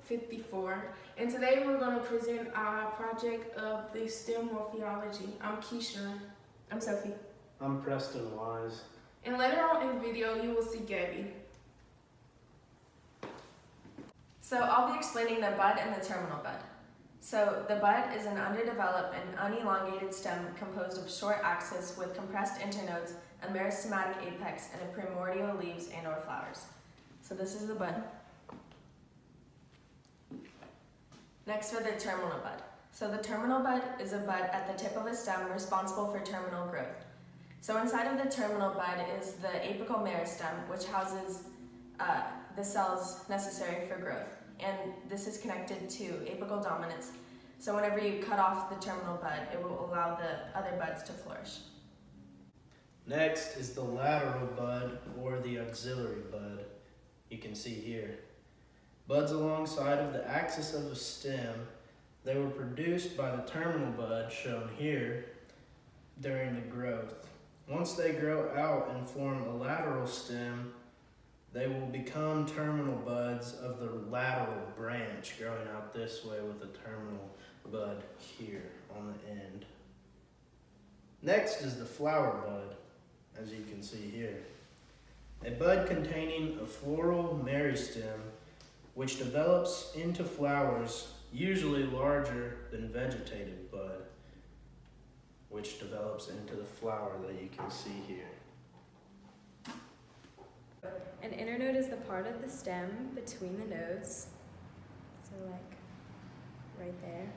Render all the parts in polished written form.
54, and today we're going to present our project of the stem morphology. I'm Ky'Shun. I'm Sophie. I'm Preston Wise. And later on in the video, you will see Gabi. So I'll be explaining the bud and the terminal bud. So the bud is an underdeveloped and unelongated stem composed of short axis with compressed internodes, a meristematic apex, and a primordial leaves and or flowers. So this is the bud. Next for the terminal bud. So the terminal bud is a bud at the tip of a stem responsible for terminal growth. So inside of the terminal bud is the apical meristem, which houses the cells necessary for growth. And this is connected to apical dominance. So whenever you cut off the terminal bud, it will allow the other buds to flourish. Next is the lateral bud or the auxiliary bud. You can see here. Buds alongside of the axis of a stem, they were produced by the terminal bud shown here during the growth. Once they grow out and form a lateral stem, they will become terminal buds of the lateral branch growing out this way with a terminal bud here on the end. Next is the flower bud, as you can see here. A bud containing a floral meristem which develops into flowers usually larger than vegetative bud, which develops into the flower that you can see here. An internode is the part of the stem between the nodes, so like right there.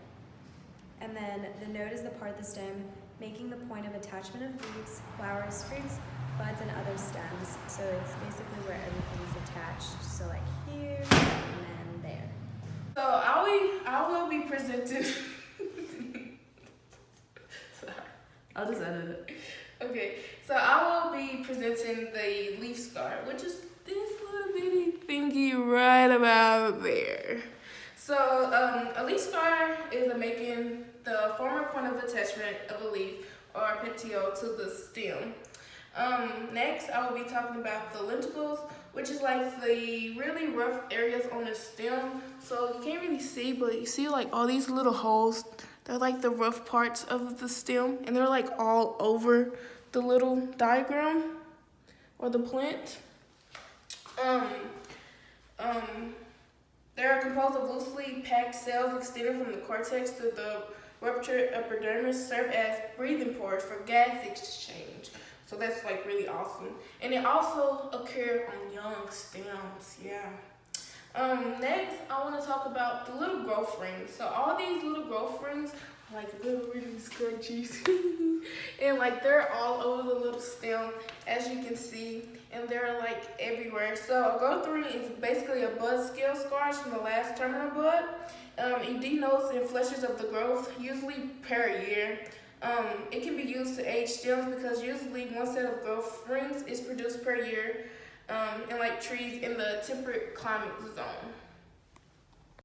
And then the node is the part of the stem making the point of attachment of leaves, flowers, fruits, buds, and other stems. So it's basically where everything's attached. So like here and then there. So I will be presenting. Sorry. I'll just edit it. Okay, so I will be presenting the leaf scar, which is this little bitty thingy right about there. So a leaf scar is making the former point of attachment of a leaf or petiole to the stem. Next, I will be talking about the lenticles, which is like the really rough areas on the stem. So you can't really see, but you see like all these little holes. They're like the rough parts of the stem, and they're like all over the little diagram or the plant. They are composed of loosely packed cells extending from the cortex to the ruptured epidermis, serve as breathing pores for gas exchange. So that's like really awesome. And it also occurs on young stems, yeah. Next, I want to talk about the little growth rings. So all these little growth rings are like little really scrunchies. And like they're all over the little stem, as you can see. And they're like everywhere. So a growth ring is basically a bud scale scars from the last terminal bud. It denotes and fleshes of the growth, usually per year. It can be used to age stems because usually one set of growth rings is produced per year in like trees in the temperate climate zone.